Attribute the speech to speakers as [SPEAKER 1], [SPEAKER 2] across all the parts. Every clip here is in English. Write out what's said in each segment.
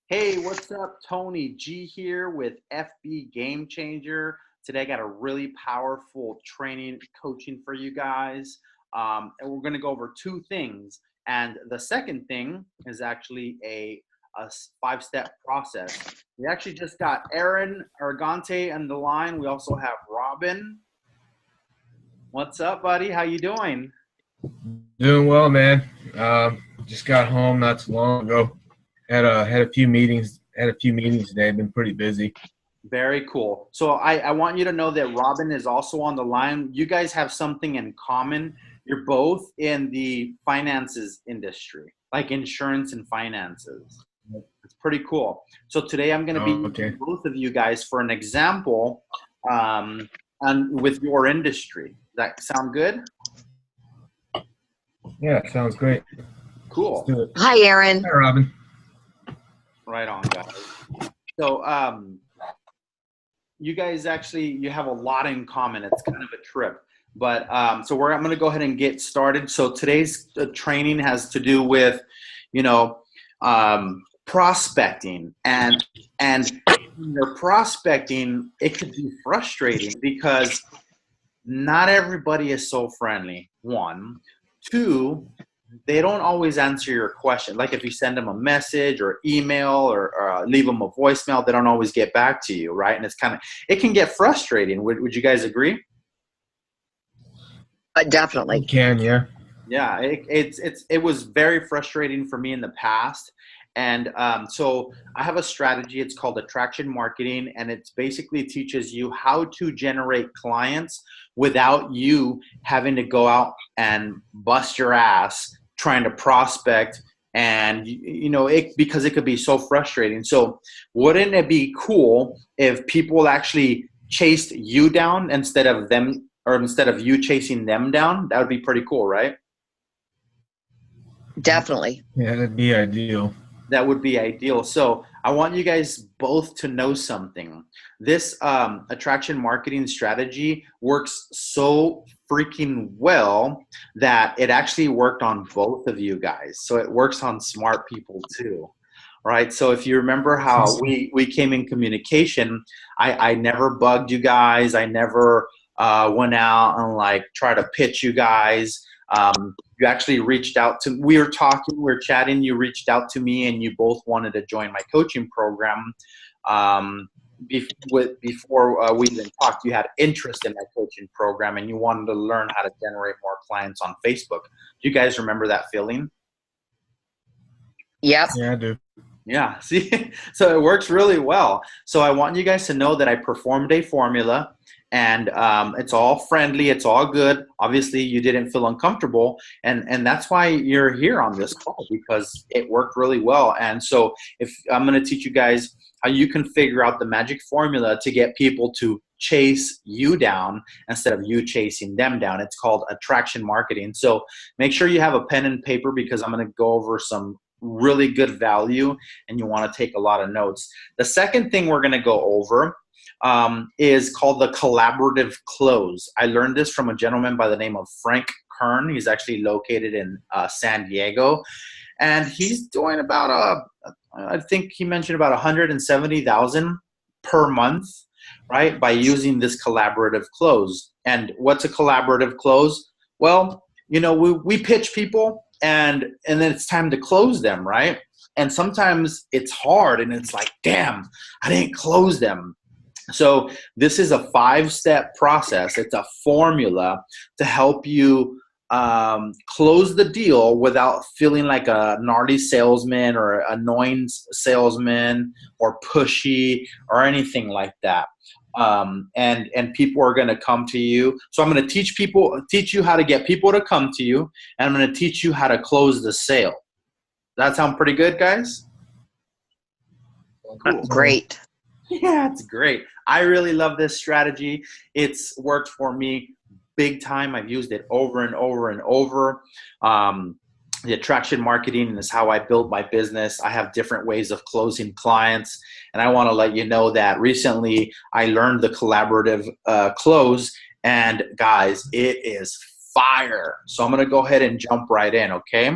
[SPEAKER 1] Hey, what's up? Tony G here with FB Game Changer. Today I got a really powerful training coaching for you guys. And we're going to go over two things. And the second thing is actually a five-step process. We actually just got Aaron Argante on the line. We also have Robin. What's up, buddy? How you doing?
[SPEAKER 2] Doing well, man. Just got home not too long ago. Had a few meetings. Had a few meetings today. Been pretty busy.
[SPEAKER 1] Very cool. So I want you to know that Robin is also on the line. You guys have something in common. You're both in the finances industry, like insurance and finances. It's pretty cool. So today I'm going to be
[SPEAKER 2] Okay.
[SPEAKER 1] using both of you guys for an example and with your industry. Does that sound good?
[SPEAKER 2] Yeah, sounds great.
[SPEAKER 1] Cool.
[SPEAKER 2] Let's do it.
[SPEAKER 3] Hi, Aaron.
[SPEAKER 2] Hi, Robin.
[SPEAKER 1] Right on, guys. So you guys you have a lot in common. It's kind of a trip. But I'm going to go ahead and get started. So today's training has to do with, prospecting, and when you're prospecting, it could be frustrating because not everybody is so friendly. One, two, they don't always answer your question. Like if you send them a message or email or leave them a voicemail, they don't always get back to you, right? And it can get frustrating. Would you guys agree?
[SPEAKER 3] Definitely.
[SPEAKER 2] Yeah.
[SPEAKER 1] Yeah, it was very frustrating for me in the past. And so I have a strategy. It's called attraction marketing, and it basically teaches you how to generate clients without you having to go out and bust your ass trying to prospect. And because it could be so frustrating. So wouldn't it be cool if people actually chased you down instead of them, or instead of you chasing them down? That would be pretty cool, right?
[SPEAKER 3] Definitely.
[SPEAKER 2] Yeah, that'd be ideal.
[SPEAKER 1] That would be ideal. So I want you guys both to know something. This attraction marketing strategy works so freaking well that it actually worked on both of you guys. So it works on smart people too. Right. So if you remember how we came in communication, I never bugged you guys. I never went out and try to pitch you guys. You actually reached out to, we were chatting, you reached out to me and you both wanted to join my coaching program. Before we even talked, you had interest in my coaching program and you wanted to learn how to generate more clients on Facebook. Do you guys remember that feeling?
[SPEAKER 3] Yep.
[SPEAKER 2] Yeah, I do.
[SPEAKER 1] Yeah, see, so it works really well. So I want you guys to know that I performed a formula, and it's all friendly, it's all good. Obviously, you didn't feel uncomfortable, and that's why you're here on this call, because it worked really well. And so if I'm going to teach you guys how you can figure out the magic formula to get people to chase you down instead of you chasing them down. It's called attraction marketing. So make sure you have a pen and paper, because I'm going to go over some really good value and you want to take a lot of notes. The second thing we're going to go over is called the collaborative close. I learned this from a gentleman by the name of Frank Kern. He's actually located in San Diego, and he's doing about I think he mentioned about 170,000 per month, right, by using this collaborative close. And what's a collaborative close? Well, we pitch people, and then it's time to close them, right? And sometimes it's hard and it's like, damn, I didn't close them. So this is a 5-step process. It's a formula to help you close the deal without feeling like a gnarly salesman or annoying salesman or pushy or anything like that. And people are going to come to you. So I'm going to teach you how to get people to come to you, and I'm going to teach you how to close the sale. That sound pretty good, guys?
[SPEAKER 3] Cool. Great.
[SPEAKER 1] Yeah, it's great. I really love this strategy. It's worked for me big time. I've used it over and over and over. The attraction marketing is how I built my business. I have different ways of closing clients. And I want to let you know that recently I learned the collaborative close. And guys, it is fire. So I'm going to go ahead and jump right in, okay?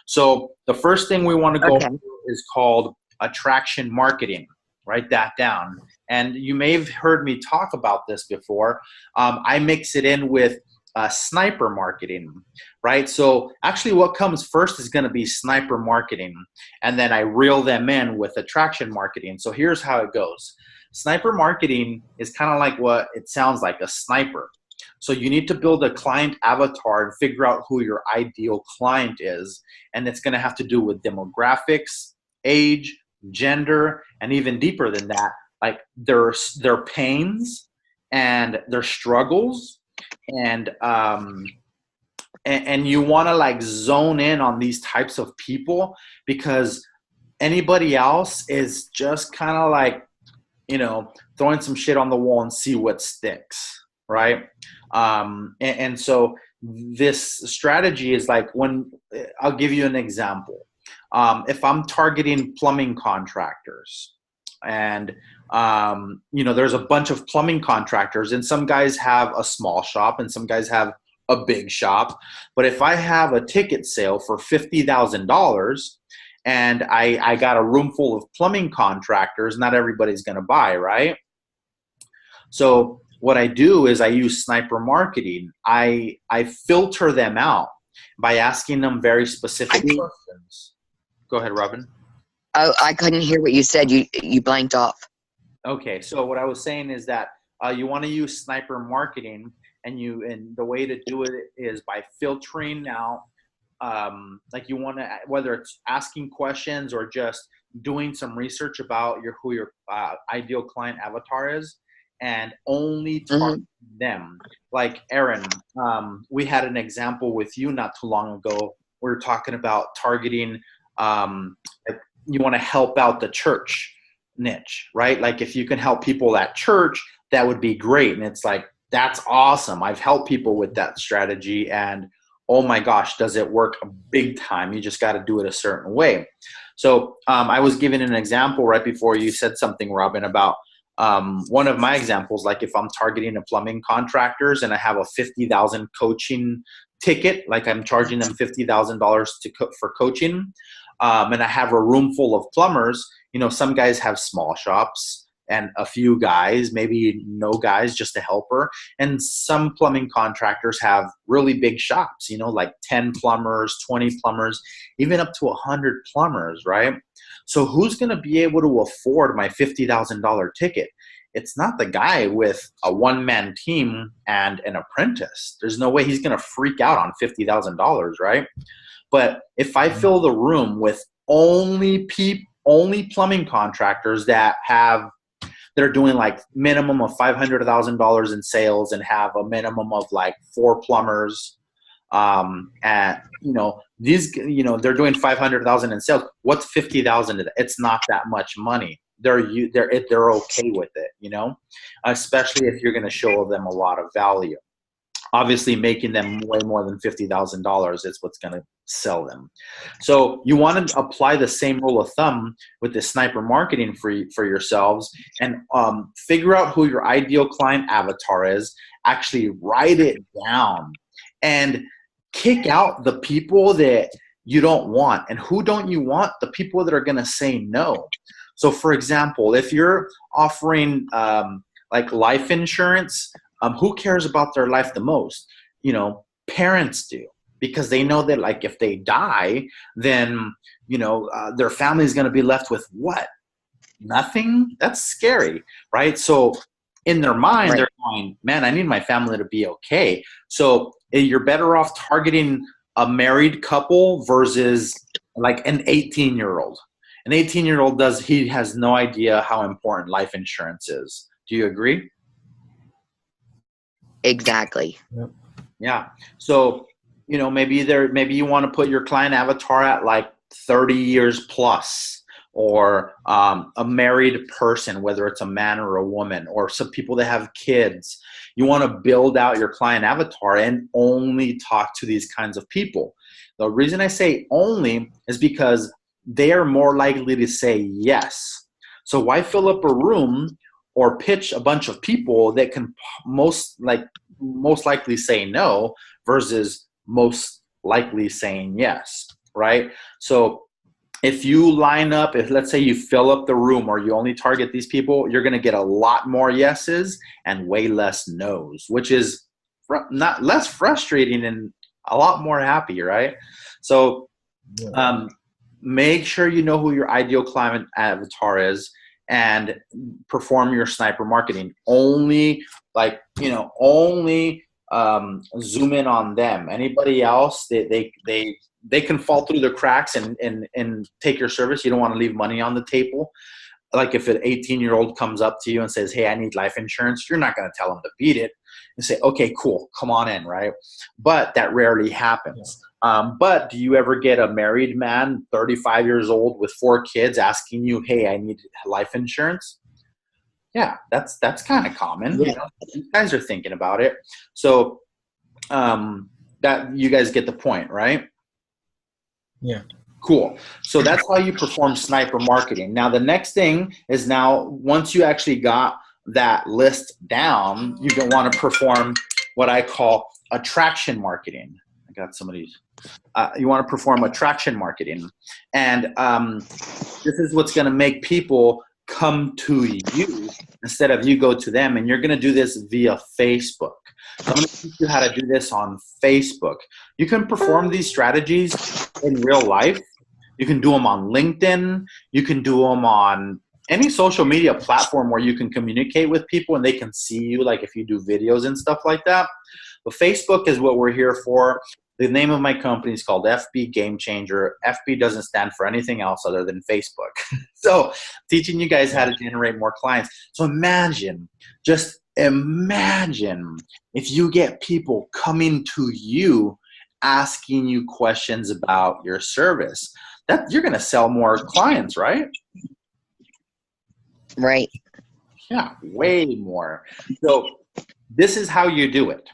[SPEAKER 1] So the first thing we want to go over is called attraction marketing. Write that down. And you may have heard me talk about this before. I mix it in with sniper marketing, right? So actually what comes first is going to be sniper marketing. And then I reel them in with attraction marketing. So here's how it goes. Sniper marketing is kind of like what it sounds like, a sniper. So you need to build a client avatar and figure out who your ideal client is. And it's going to have to do with demographics, age, gender, and even deeper than that, like their pains and their struggles. And you want to like zone in on these types of people, because anybody else is just kind of like, throwing some shit on the wall and see what sticks, right? And so this strategy is like, when I'll give you an example. If I'm targeting plumbing contractors, and there's a bunch of plumbing contractors, and some guys have a small shop and some guys have a big shop. But if I have a ticket sale for $50,000 and I got a room full of plumbing contractors, not everybody's going to buy, right? So what I do is I use sniper marketing. I filter them out by asking them very specific questions. Go ahead, Robin.
[SPEAKER 3] Oh, I couldn't hear what you said. You blanked off.
[SPEAKER 1] Okay, so what I was saying is that you want to use sniper marketing, and the way to do it is by filtering out, like you want to, whether it's asking questions or just doing some research about who your ideal client avatar is, and only target them. Like Aaron, we had an example with you not too long ago. We were talking about targeting. You want to help out the church niche, right? Like if you can help people at church, that would be great. And it's like, that's awesome. I've helped people with that strategy, and oh my gosh, does it work big time? You just got to do it a certain way. So I was giving an example right before you said something, Robin, about one of my examples. Like if I'm targeting a plumbing contractors and I have a $50,000 coaching ticket, like I'm charging them $50,000 for coaching, and I have a room full of plumbers. Some guys have small shops and a few guys, maybe no guys, just a helper. And some plumbing contractors have really big shops, like 10 plumbers, 20 plumbers, even up to 100 plumbers, right? So who's going to be able to afford my $50,000 ticket? It's not the guy with a one-man team and an apprentice. There's no way he's going to freak out on $50,000, right? But if I fill the room with only plumbing contractors that they're doing like minimum of $500,000 in sales and have a minimum of like 4 plumbers, and these, they're doing 500,000 in sales. What's 50,000? It's not that much money. They're okay with it, especially if you're going to show them a lot of value. Obviously, making them way more than $50,000 is what's going to sell them. So you want to apply the same rule of thumb with the sniper marketing for yourselves, and figure out who your ideal client avatar is. Actually write it down and kick out the people that you don't want. And who don't you want? The people that are going to say no. So for example, if you're offering like life insurance, who cares about their life the most? Parents do, because they know that like if they die, then their family is going to be left with what? Nothing. That's scary, right? So in their mind, they're going, man, I need my family to be okay. So you're better off targeting a married couple versus like an 18-year-old. An 18-year-old he has no idea how important life insurance is. Do you agree?
[SPEAKER 3] Exactly.
[SPEAKER 1] Yeah. So, maybe you want to put your client avatar at like 30 years plus, or a married person, whether it's a man or a woman, or some people that have kids. You want to build out your client avatar and only talk to these kinds of people. The reason I say only is because they are more likely to say yes. So why fill up a room or pitch a bunch of people that can most likely say no versus most likely saying yes, right? So if you line up, if let's say you fill up the room or you only target these people, you're going to get a lot more yeses and way less nos, which is not less frustrating and a lot more happy, right? So make sure you know who your ideal client avatar is and perform your sniper marketing. Only only zoom in on them. Anybody else, they can fall through the cracks and take your service. You don't want to leave money on the table. Like if an 18-year-old comes up to you and says, hey, I need life insurance, you're not going to tell them to beat it and say, okay, cool, come on in, right? But that rarely happens. But do you ever get a married man, 35 years old with 4 kids asking you, hey, I need life insurance? Yeah, that's kind of common.
[SPEAKER 3] Yeah.
[SPEAKER 1] You know, you guys are thinking about it. So that you guys get the point, right?
[SPEAKER 2] Yeah.
[SPEAKER 1] Cool. So that's how you perform sniper marketing. Now, the next thing is once you actually got that list down, you're going to want to perform what I call attraction marketing. I got somebody's. You want to perform attraction marketing. And this is what's going to make people come to you instead of you go to them. And you're going to do this via Facebook. So I'm going to teach you how to do this on Facebook. You can perform these strategies in real life. You can do them on LinkedIn. You can do them on any social media platform where you can communicate with people and they can see you, like if you do videos and stuff like that. But Facebook is what we're here for. The name of my company is called FB Game Changer. FB doesn't stand for anything else other than Facebook. So teaching you guys how to generate more clients. So just imagine if you get people coming to you asking you questions about your service. That you're going to sell more clients, right?
[SPEAKER 3] Right.
[SPEAKER 1] Yeah, way more. So this is how you do it.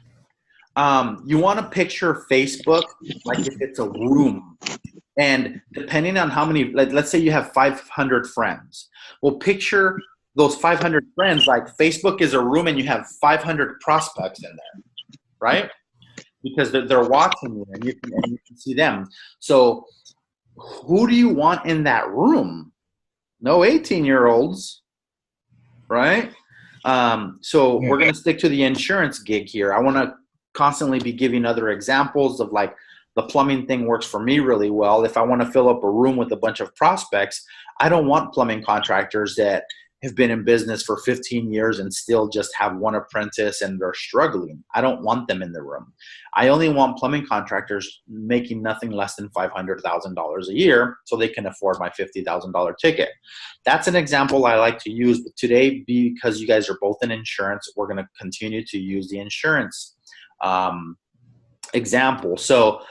[SPEAKER 1] You want to picture Facebook like if it's a room. And depending on how many, let's say you have 500 friends. Well, picture those 500 friends like Facebook is a room and you have 500 prospects in there, right? Because they're watching you and you can see them. So who do you want in that room? No 18-year-olds, right? So we're going to stick to the insurance gig here. I want to constantly be giving other examples of like the plumbing thing works for me really well. If I want to fill up a room with a bunch of prospects, I don't want plumbing contractors that have been in business for 15 years and still just have one apprentice and they're struggling. I don't want them in the room. I only want plumbing contractors making nothing less than $500,000 a year so they can afford my $50,000 ticket. That's an example I like to use. But today, because you guys are both in insurance, we're going to continue to use the insurance example. So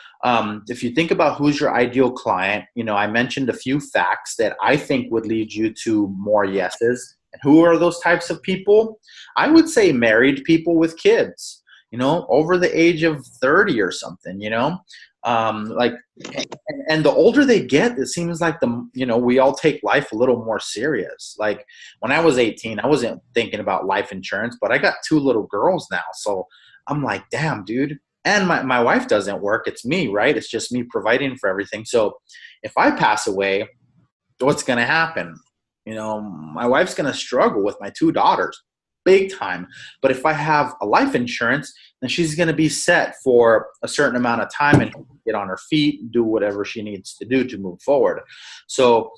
[SPEAKER 1] if you think about who's your ideal client, I mentioned a few facts that I think would lead you to more yeses. And who are those types of people? I would say married people with kids, over the age of 30 or something, and the older they get, it seems like we all take life a little more serious. Like when I was 18, I wasn't thinking about life insurance, but I got 2 little girls now. So I'm like, damn, dude. And my wife doesn't work. It's me, right? It's just me providing for everything. So if I pass away, what's going to happen? My wife's going to struggle with my 2 daughters big time. But if I have a life insurance, then she's going to be set for a certain amount of time and get on her feet, do whatever she needs to do to move forward. So,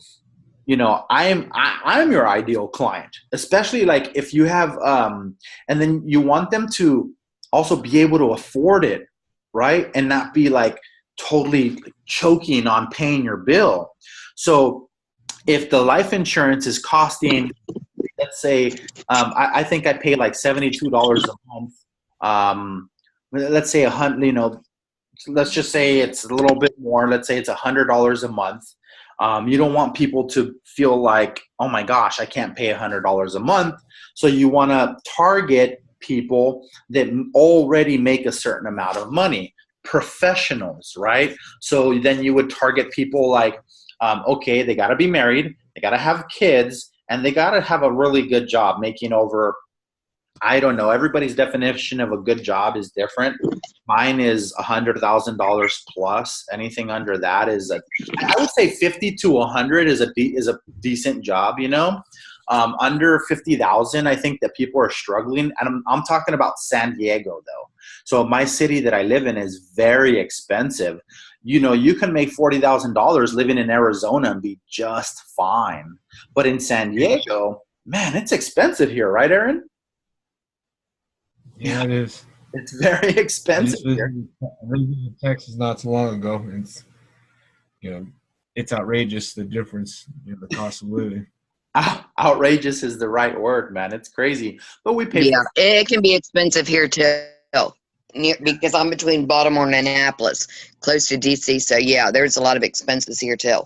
[SPEAKER 1] I'm your ideal client, especially like if you have, and then you want them to also be able to afford it, right? And not be like totally choking on paying your bill. So if the life insurance is costing, let's say, I think I pay like $72 a month. Let's say let's just say it's a little bit more. Let's say it's $100 a month. You don't want people to feel like, oh my gosh, I can't pay $100 a month. So you want to target people that already make a certain amount of money, professionals, right? So then you would target people like, okay, they got to be married, they got to have kids, and they got to have a really good job making over I don't know. Everybody's definition of a good job is different. Mine is $100,000 plus. Anything under that is I would say 50 to 100 is a decent job. You know, under 50,000, I think that people are struggling. And I'm talking about San Diego though. So my city that I live in is very expensive. You know, you can make $40,000 living in Arizona and be just fine. But in San Diego, man, it's expensive here, right, Aaron?
[SPEAKER 2] Yeah, it is.
[SPEAKER 1] It's very expensive here.
[SPEAKER 2] I lived in Texas not too long ago. It's, you know, it's outrageous, the difference, you know, the cost of living.
[SPEAKER 1] Outrageous is the right word, man. It's crazy. But we pay
[SPEAKER 3] Yeah, it can be expensive here too. Because I'm between Baltimore and Annapolis, close to DC. So yeah, there's a lot of expenses here too.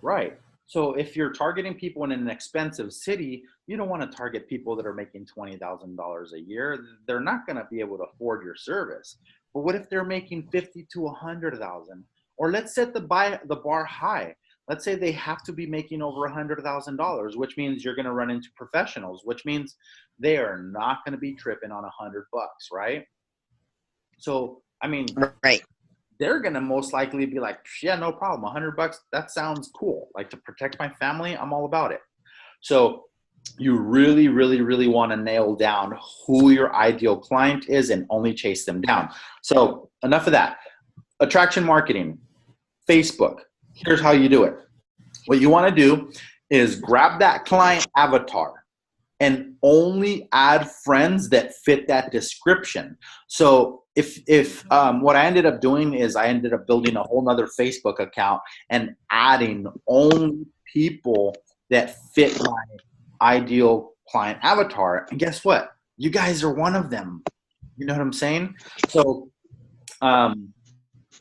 [SPEAKER 1] Right. So if you're targeting people in an expensive city, you don't want to target people that are making $20,000 a year. They're not going to be able to afford your service. But what if they're making 50 to 100,000? Or let's set the bar high. Let's say they have to be making over $100,000, which means you're going to run into professionals, which means they are not going to be tripping on $100, right? So, I mean,
[SPEAKER 3] right.
[SPEAKER 1] They're going to most likely be like, yeah, no problem. $100, that sounds cool. Like, to protect my family, I'm all about it. So you really, really, really want to nail down who your ideal client is and only chase them down. So enough of that. Attraction marketing, Facebook. Here's how you do it. What you want to do is grab that client avatar and only add friends that fit that description. So if what I ended up doing is I ended up building a whole nother Facebook account and adding only people that fit my ideal client avatar. And guess what? You guys are one of them. You know what I'm saying? So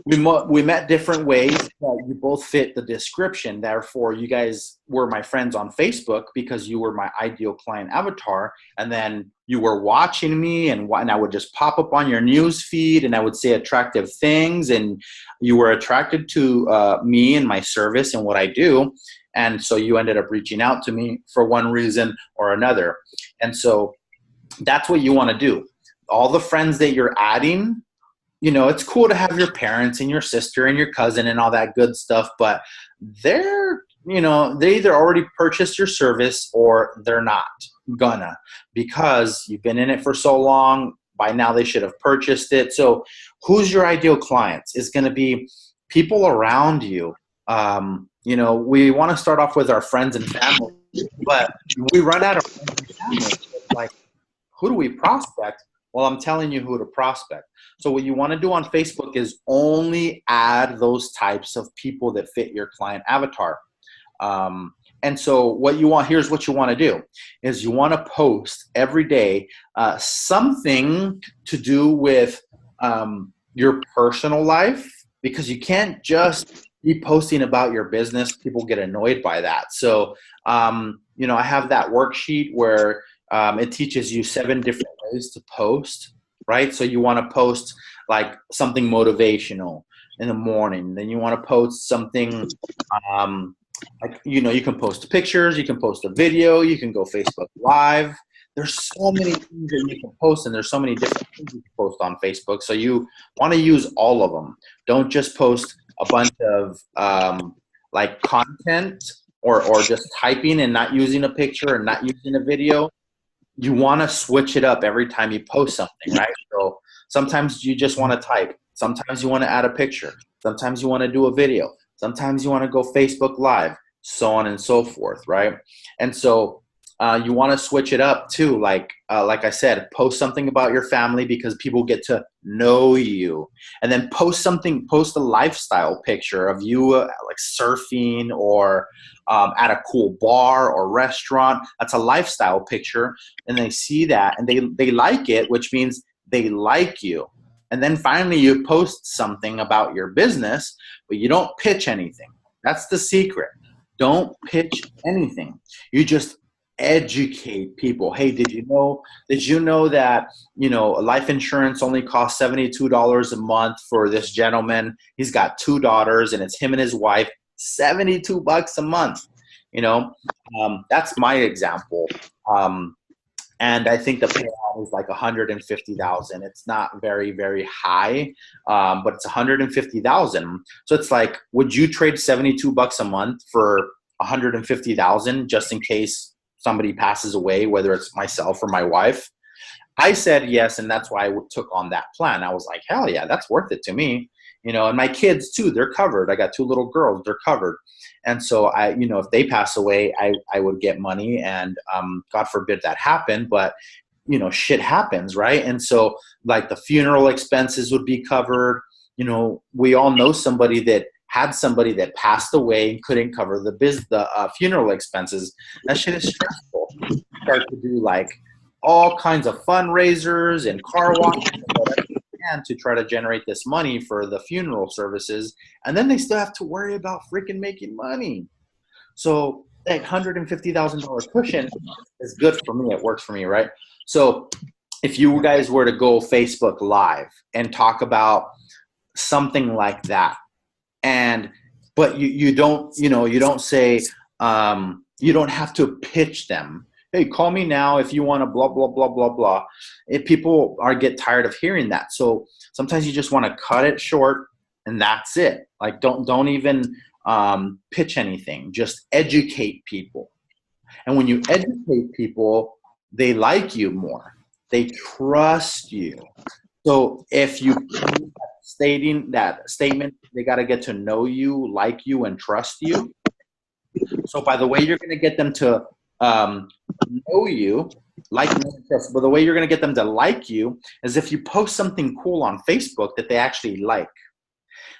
[SPEAKER 1] we met different ways, but you both fit the description. Therefore, you guys were my friends on Facebook because you were my ideal client avatar. And then you were watching me, and I would just pop up on your news feed, and I would say attractive things, and you were attracted to me and my service and what I do. And so you ended up reaching out to me for one reason or another. And so that's what you want to do. All the friends that you're adding, you know, it's cool to have your parents and your sister and your cousin and all that good stuff, but they're, you know, they either already purchased your service or they're not gonna, because you've been in it for so long. By now they should have purchased it. So who's your ideal clients? Is going to be people around you. You know, we want to start off with our friends and family, but we run out of friends and family. Like, who do we prospect? Well, I'm telling you who to prospect. So what you want to do on Facebook is only add those types of people that fit your client avatar. And so what you want, here's what you want to do, is you want to post every day something to do with your personal life, because you can't just be posting about your business. People get annoyed by that. So, you know, I have that worksheet where it teaches you 7 different ways to post, right? So you want to post like something motivational in the morning. Then you want to post something, like, you know, you can post pictures, you can post a video, you can go Facebook Live. There's so many things that you can post, and there's so many different things you can post on Facebook. So you want to use all of them. Don't just post a bunch of like content or just typing and not using a picture and not using a video. You want to switch it up every time you post something, right? So sometimes you just want to type. Sometimes you want to add a picture. Sometimes you want to do a video. Sometimes you want to go Facebook Live, so on and so forth, right? And so you want to switch it up too. Like I said, post something about your family because people get to know you. And then post a lifestyle picture of you like surfing or at a cool bar or restaurant. That's a lifestyle picture. And they see that and they like it, which means they like you. And then finally you post something about your business, but you don't pitch anything. That's the secret. Don't pitch anything. You just educate people. Hey, did you know that, you know, life insurance only costs $72 a month for this gentleman? He's got 2 daughters and it's him and his wife, $72 a month. You know, that's my example. and I think the payout is like 150,000. It's not very, very high, but it's 150,000. So it's like, would you trade $72 a month for 150,000 just in case somebody passes away, whether it's myself or my wife? I said yes, and that's why I took on that plan. I was like, hell yeah, that's worth it to me. And my kids too, they're covered. I got 2 little girls, they're covered. And so if they pass away, I would get money, and God forbid that happen, but shit happens, right? And so like the funeral expenses would be covered. We all know somebody that had somebody that passed away and couldn't cover the funeral expenses. That shit is stressful. Start to do like all kinds of fundraisers and car washes and whatever you can to try to generate this money for the funeral services. And then they still have to worry about freaking making money. So that $150,000 cushion is good for me. It works for me, right? So if you guys were to go Facebook Live and talk about something like that, but you don't say, you don't have to pitch them. Hey, call me now if you want to blah, blah, blah, blah, blah. If people get tired of hearing that. So sometimes you just want to cut it short and that's it. Like don't even pitch anything. Just educate people. And when you educate people, they like you more. They trust you. So if you stating that statement, they got to get to know you, like you, and trust you. So by the way you're going to get them to know you, like, but the way you're going to get them to like you is if you post something cool on Facebook that they actually like.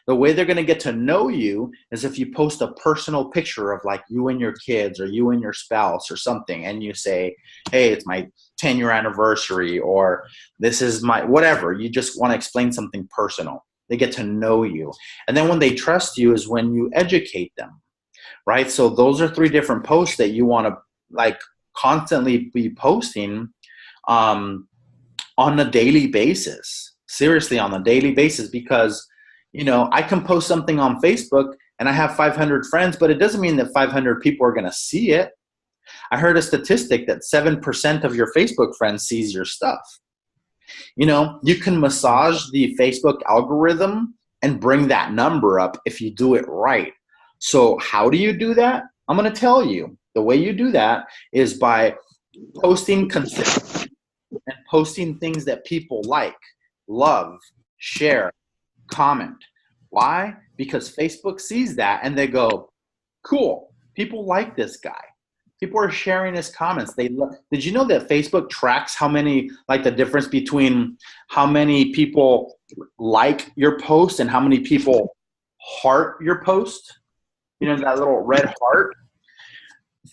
[SPEAKER 1] The way they're going to get to know you is if you post a personal picture of like you and your kids or you and your spouse or something, and you say, hey, it's my 10-year anniversary, or this is my whatever. You just want to explain something personal. They get to know you. And then when they trust you is when you educate them, right? So those are 3 different posts that you want to like constantly be posting on a daily basis. Seriously, on a daily basis, because I can post something on Facebook and I have 500 friends, but it doesn't mean that 500 people are going to see it. I heard a statistic that 7% of your Facebook friends sees your stuff. You can massage the Facebook algorithm and bring that number up if you do it right. So how do you do that? I'm going to tell you. The way you do that is by posting consistently and posting things that people like, love, share, comment. Why? Because Facebook sees that and they go, cool, people like this guy. People are sharing his comments. Did you know that Facebook tracks how many, like the difference between how many people like your post and how many people heart your post? That little red heart.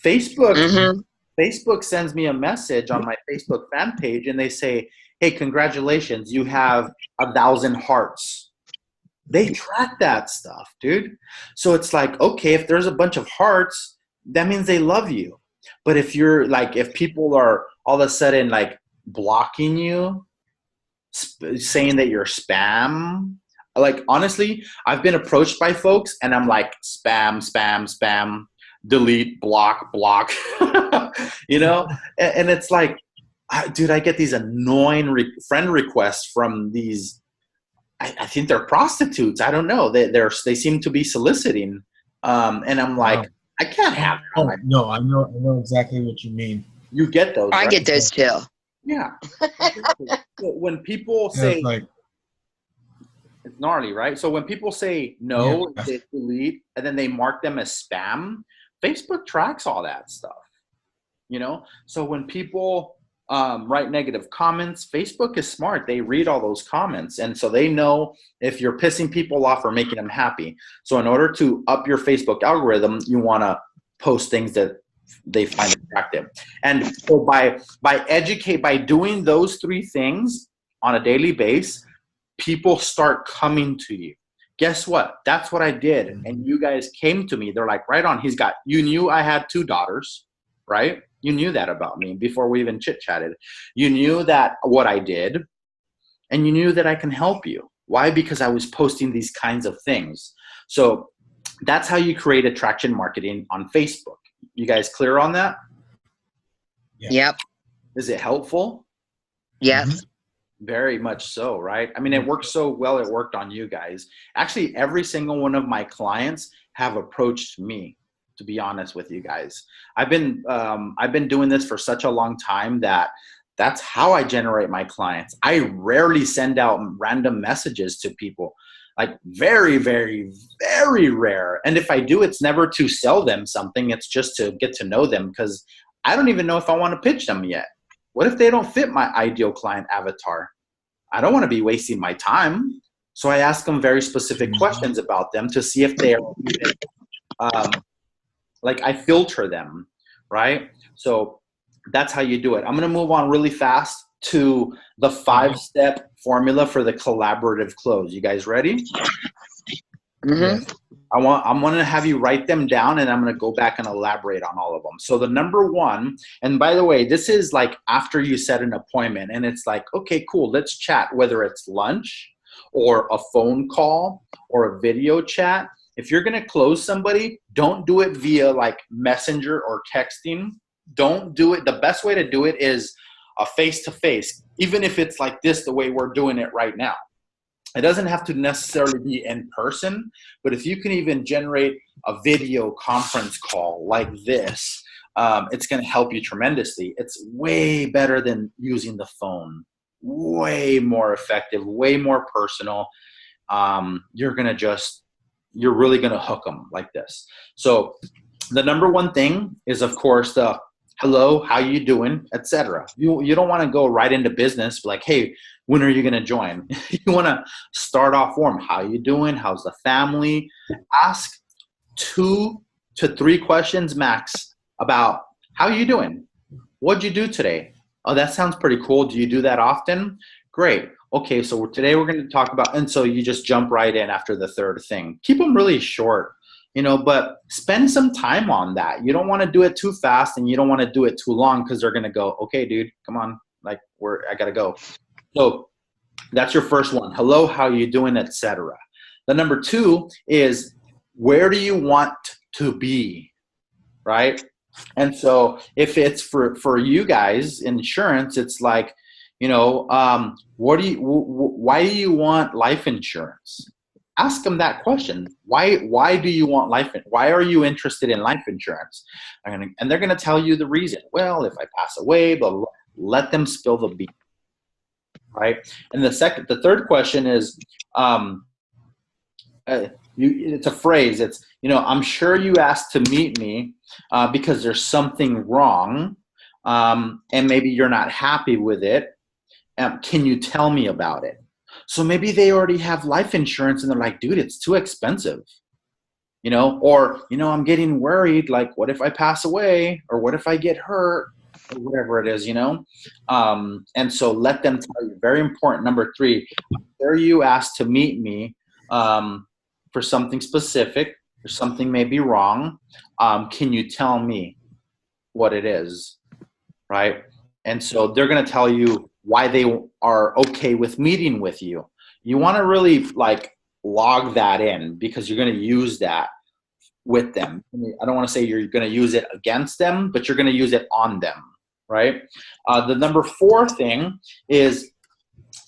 [SPEAKER 1] Facebook sends me a message on my Facebook fan page and they say, hey, congratulations, you have 1,000 hearts. They track that stuff, dude. So it's like, okay, if there's a bunch of hearts, that means they love you. But if if people are all of a sudden like blocking you, saying that you're spam, like honestly, I've been approached by folks and I'm like, spam, spam, spam, delete, block, block, and it's like, dude, I get these annoying friend requests from these, I think they're prostitutes. I don't know. They seem to be soliciting. And I'm like, wow. I can't have it.
[SPEAKER 2] No, I know exactly what you mean.
[SPEAKER 1] You get those.
[SPEAKER 3] I get those too.
[SPEAKER 1] Yeah. When people say, it's gnarly, right? So when people say no, they delete, and then they mark them as spam, Facebook tracks all that stuff, So when people write negative comments, Facebook is smart. They read all those comments. And so they know if you're pissing people off or making them happy. So in order to up your Facebook algorithm, you want to post things that they find attractive. And so by doing those 3 things on a daily basis, people start coming to you. Guess what? That's what I did. And you guys came to me. They're like, right on. You knew I had 2 daughters, right? You knew that about me before we even chit-chatted. You knew that what I did, and you knew that I can help you. Why? Because I was posting these kinds of things. So that's how you create attraction marketing on Facebook. You guys clear on that?
[SPEAKER 3] Yep.
[SPEAKER 1] Is it helpful?
[SPEAKER 3] Yes.
[SPEAKER 1] Very much so, right? I mean, it worked so well, it worked on you guys. Actually, every single one of my clients have approached me, to be honest with you guys. I've been doing this for such a long time that that's how I generate my clients. I rarely send out random messages to people, like very, very, very rare. And if I do, it's never to sell them something. It's just to get to know them, because I don't even know if I want to pitch them yet. What if they don't fit my ideal client avatar? I don't want to be wasting my time. So I ask them very specific questions about them to see if they are, like, I filter them, right? So that's how you do it. I'm going to move on really fast to the 5-step formula for the collaborative close. You guys ready?
[SPEAKER 3] Mm-hmm.
[SPEAKER 1] I'm going to have you write them down, and I'm going to go back and elaborate on all of them. So the number one, and by the way, this is like after you set an appointment, and it's like, okay, cool, let's chat, whether it's lunch or a phone call or a video chat. If you're going to close somebody, don't do it via like Messenger or texting. Don't do it. The best way to do it is a face-to-face, even if it's like this, the way we're doing it right now. It doesn't have to necessarily be in person, but if you can even generate a video conference call like this, it's going to help you tremendously. It's way better than using the phone. Way more effective, way more personal. You're really going to hook them like this. So the number one thing is, of course, the hello, how you doing, etc. You don't want to go right into business like, hey, when are you going to join? You want to start off warm. How you doing? How's the family? Ask 2 to 3 questions max about how you doing. What'd you do today? Oh, that sounds pretty cool. Do you do that often? Great. Okay, so today we're going to talk about, and so you just jump right in after the third thing. Keep them really short. But spend some time on that. You don't want to do it too fast, and you don't want to do it too long, because they're going to go, okay, dude, come on. Like, I got to go. So that's your first one. Hello, how you doing, etc. The number 2 is, where do you want to be, right? And so if it's for you guys, insurance, it's like, why do you want life insurance? Ask them that question. Why do you want life? Why are you interested in life insurance? And they're going to tell you the reason. Well, if I pass away, blah, blah, blah. Let them spill the beans, right? And the third question is, it's a phrase. It's, I'm sure you asked to meet me because there's something wrong, and maybe you're not happy with it. Can you tell me about it? So maybe they already have life insurance and they're like, dude, it's too expensive, or, I'm getting worried. Like, what if I pass away, or what if I get hurt, or whatever it is, and so let them tell you. Very important. Number 3, there you asked to meet me for something specific, or something may be wrong. Can you tell me what it is, right? And so they're going to tell you why they are okay with meeting with you. You want to really like log that in, because you're going to use that with them. I don't want to say you're going to use it against them, but you're going to use it on them, right? The number 4 thing is,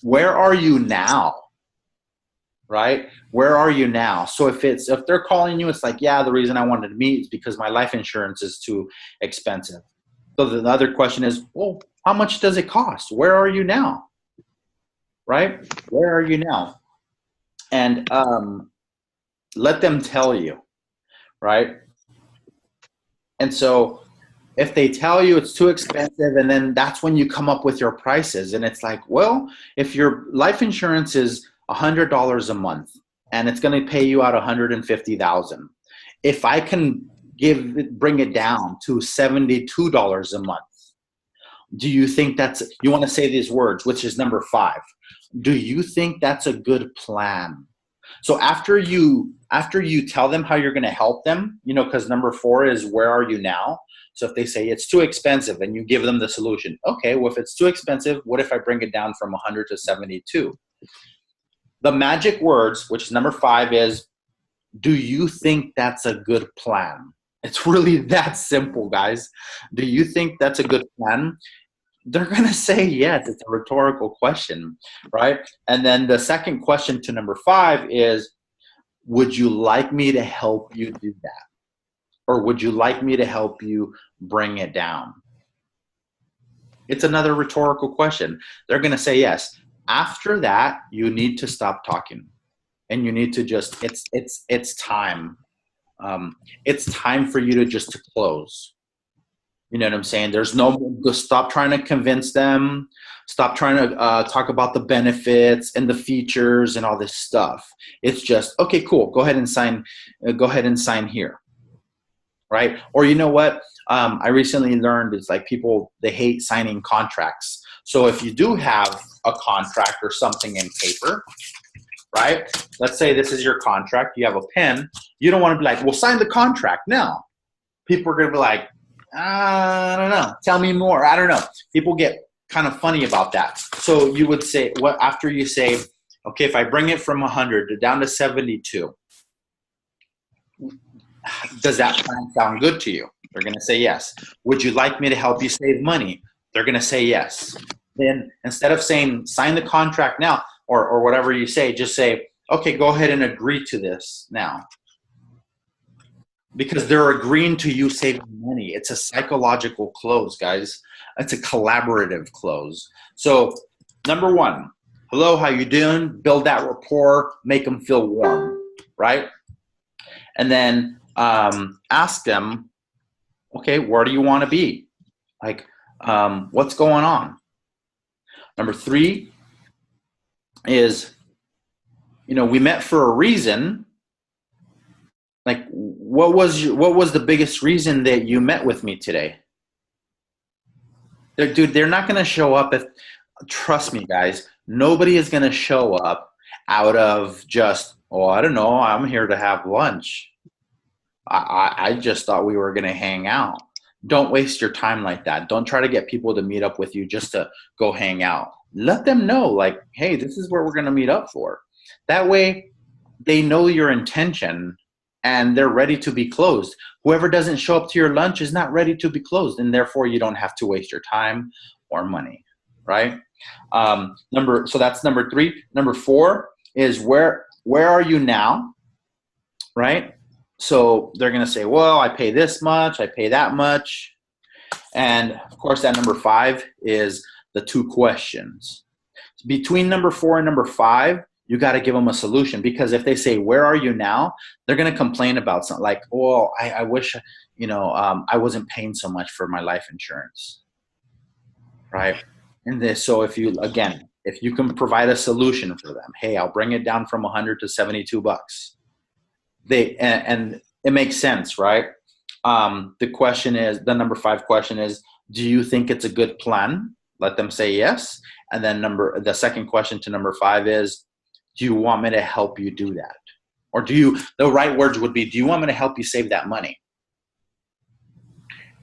[SPEAKER 1] where are you now? Right? Where are you now? So if they're calling you, it's like, yeah, the reason I wanted to meet is because my life insurance is too expensive. So the other question is, well, how much does it cost? Where are you now? Right? Where are you now? And let them tell you, right? And so if they tell you it's too expensive, and then that's when you come up with your prices. And it's like, well, if your life insurance is $100 a month and it's going to pay you out $150,000, if I can bring it down to $72 a month, do you think you want to say these words, which is number 5. Do you think that's a good plan? So after you tell them how you're going to help them, because number 4 is, where are you now? So if they say it's too expensive, and you give them the solution, okay, well, if it's too expensive, what if I bring it down from 100 to 72? The magic words, which is number 5, is, do you think that's a good plan? It's really that simple, guys. Do you think that's a good plan? They're going to say yes. It's a rhetorical question, right? And then the second question to number 5 is, would you like me to help you do that? Or would you like me to help you bring it down? It's another rhetorical question. They're going to say yes. After that, you need to stop talking, and you need to just, it's time. It's time for you to just close. You know what I'm saying? There's no, stop trying to convince them. Stop trying to talk about the benefits and the features and all this stuff. It's just, okay, cool. Go ahead and sign. Go ahead and sign here, right? Or you know what? I recently learned it's like people, they hate signing contracts. So if you do have a contract or something in paper, right? Let's say this is your contract. You have a pen. You don't want to be like, well, sign the contract now. People are going to be like, I don't know. Tell me more. I don't know. People get kind of funny about that. So you would say, what after you say, okay, if I bring it from 100 down to 72, does that plan sound good to you? They're going to say yes. Would you like me to help you save money? They're going to say yes. Then instead of saying sign the contract now or whatever you say, just say, okay, go ahead and agree to this now. Because they're agreeing to you saving money. It's a psychological close, guys. It's a collaborative close. So number 1, hello, how you doing? Build that rapport, make them feel warm, right? And then ask them, okay, where do you want to be? Like, what's going on? Number 3 is, you know, we met for a reason. Like, what was the biggest reason that you met with me today? Dude, they're not going to show up if, trust me, guys, nobody is going to show up out of just, oh, I don't know, I'm here to have lunch. I just thought we were going to hang out. Don't waste your time like that. Don't try to get people to meet up with you just to go hang out. Let them know, like, hey, this is where we're going to meet up for. That way, they know your intention and they're ready to be closed. Whoever doesn't show up to your lunch is not ready to be closed, and therefore you don't have to waste your time or money, right? So that's number 3. Number 4 is where are you now, right? So they're going to say, well, I pay this much, I pay that much. And of course, that number 5 is the 2 questions. Between number 4 and number 5, you got to give them a solution, because if they say, where are you now? They're going to complain about something like, oh, I wish, you know, I wasn't paying so much for my life insurance, right? And this, so if you can provide a solution for them, hey, I'll bring it down from 100 to 72 bucks. And it makes sense, right? The number 5 question is, do you think it's a good plan? Let them say yes. And then the second question to number 5 is, do you want me to help you do that? Or the right words would be, do you want me to help you save that money?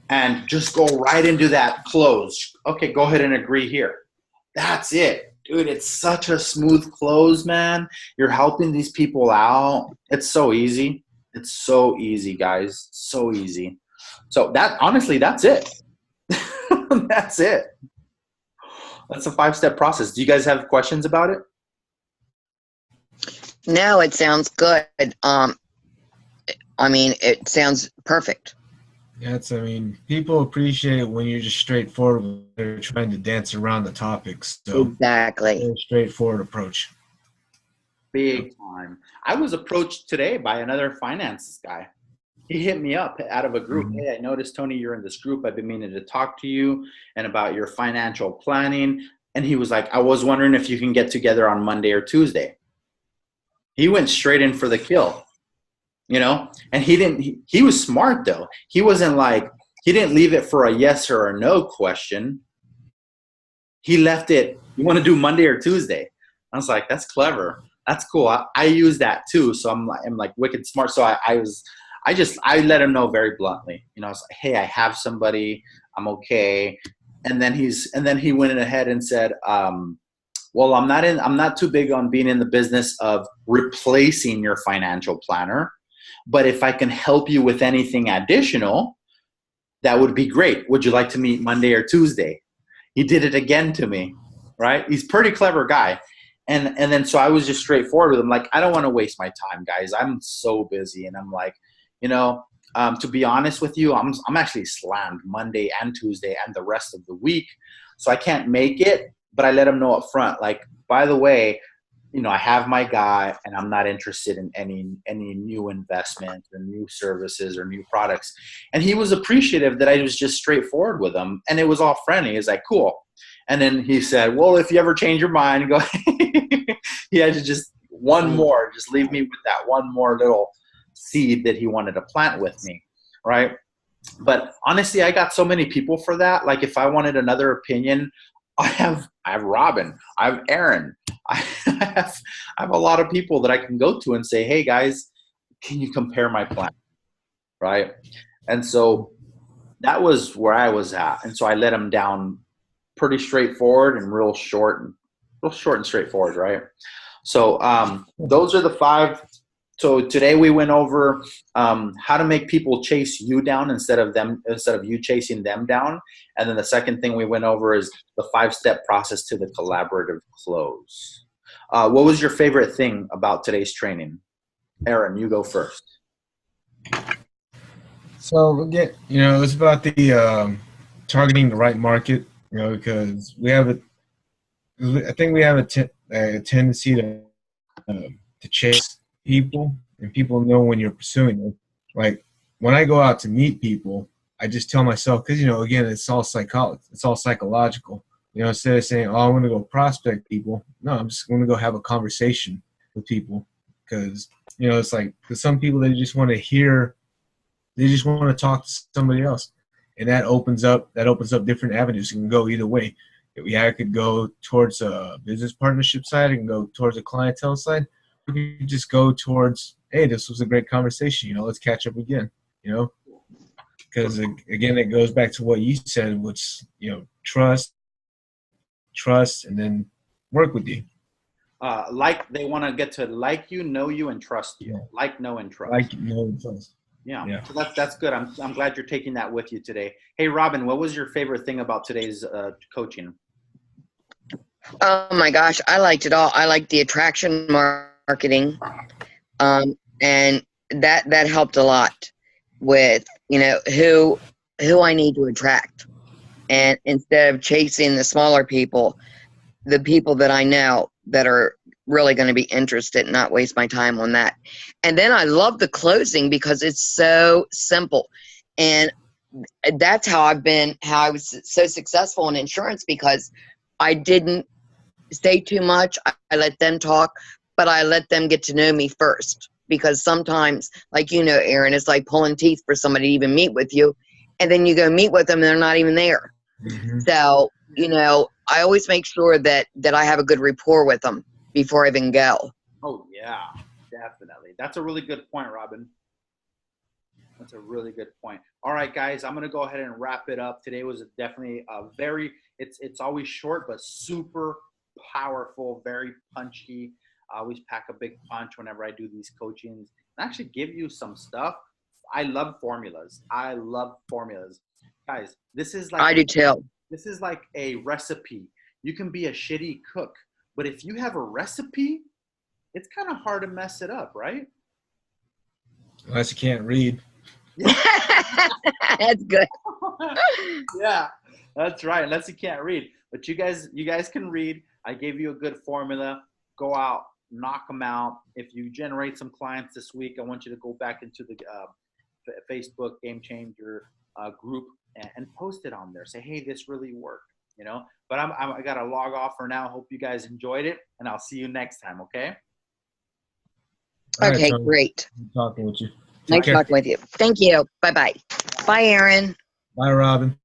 [SPEAKER 1] And just go right into that close. Okay, go ahead and agree here. That's it. Dude, it's such a smooth close, man. You're helping these people out. It's so easy. It's so easy, guys. So easy. So honestly, that's it. That's it. That's a 5-step process. Do you guys have questions about it?
[SPEAKER 3] No, it sounds good. I mean, it sounds perfect.
[SPEAKER 2] People appreciate when you're just straightforward. They're trying to dance around the topics. So
[SPEAKER 3] exactly.
[SPEAKER 2] A straightforward approach.
[SPEAKER 1] Big time. I was approached today by another finance guy. He hit me up out of a group. Mm-hmm. Hey, I noticed, Tony, you're in this group. I've been meaning to talk to you and about your financial planning. And he was like, I was wondering if you can get together on Monday or Tuesday. He went straight in for the kill, you know, and he was smart though. He wasn't like, he didn't leave it for a yes or a no question. He left it, you want to do Monday or Tuesday? I was like, that's clever. That's cool. I use that too. So I'm like wicked smart. So I let him know very bluntly, you know, I was like, hey, I have somebody, I'm okay. And then he went ahead and said, well, I'm not too big on being in the business of replacing your financial planner, but if I can help you with anything additional, that would be great. Would you like to meet Monday or Tuesday? he did it again to me, right? He's a pretty clever guy. And then so I was just straightforward with him, like, I don't want to waste my time, guys. I'm so busy. And I'm like, you know, to be honest with you, I'm actually slammed Monday and Tuesday and the rest of the week. So I can't make it, but I let him know up front, like, by the way, you know, I have my guy and I'm not interested in any new investments or new services or new products. And he was appreciative that I was just straightforward with him, and it was all friendly. He's like, cool. And then he said, well, if you ever change your mind, go. He had to just just leave me with that one more little seed that he wanted to plant with me, right? But honestly, I got so many people for that. Like, if I wanted another opinion, I have Robin, I have Aaron, I have a lot of people that I can go to and say, hey guys, can you compare my plan, right? And so that was where I was at. And so I let him down pretty straightforward and real short and straightforward, right? So those are the 5. So today we went over how to make people chase you down instead of you chasing them down. And then the second thing we went over is the 5-step process to the collaborative close. What was your favorite thing about today's training? Aaron, you go first.
[SPEAKER 2] So again, it's about the targeting the right market. Because I think we have a tendency to chase people, and people know when you're pursuing them. Like, when I go out to meet people, I just tell myself, because again, it's all psychology, it's all psychological. Instead of saying, oh, I'm going to go prospect people, no, I'm just going to go have a conversation with people. Because it's like, for some people, they just want to talk to somebody else, and that opens up different avenues. It can go either way. I could go towards a business partnership side, I can go towards a clientele side. You just go towards, hey, this was a great conversation, let's catch up again, because again, it goes back to what you said, which, trust, and then work with you.
[SPEAKER 1] Like, they want to get to like you, know you, and trust you. Yeah. Like, know, and trust.
[SPEAKER 2] Like, know, and trust.
[SPEAKER 1] Yeah. So that's good. I'm glad you're taking that with you today. Hey, Robin, what was your favorite thing about today's coaching?
[SPEAKER 3] Oh my gosh, I liked it all. I liked the attraction marketing, and that helped a lot with who I need to attract, and instead of chasing the smaller people, the people that I know that are really going to be interested, and not waste my time on that. And then I love the closing because it's so simple, and that's how I was so successful in insurance, because I didn't say too much. I let them talk, but I let them get to know me first, because sometimes, like Aaron, it's like pulling teeth for somebody to even meet with you, and then you go meet with them and they're not even there. Mm-hmm. So I always make sure that I have a good rapport with them before I even go.
[SPEAKER 1] Oh yeah, definitely. That's a really good point, Robin. That's a really good point. All right, guys, I'm going to go ahead and wrap it up. Today was definitely it's always short, but super powerful, very punchy. I always pack a big punch whenever I do these coachings and actually give you some stuff. I love formulas. Guys, this is like,
[SPEAKER 3] I do too.
[SPEAKER 1] This is like a recipe. You can be a shitty cook, but if you have a recipe, it's kind of hard to mess it up, right?
[SPEAKER 2] Unless you can't read.
[SPEAKER 3] That's good.
[SPEAKER 1] Yeah, that's right. Unless you can't read, but you guys can read. I gave you a good formula. Go out, knock them out. If you generate some clients this week, I want you to go back into the Facebook Game Changer group and post it on there. Say, hey, this really worked. But I got to log off for now. Hope you guys enjoyed it, and I'll see you next time. Okay.
[SPEAKER 3] Okay, right, great.
[SPEAKER 2] Talking with you.
[SPEAKER 3] Nice talking with you. Thank you. Bye-bye. Bye, Aaron.
[SPEAKER 2] Bye, Robin.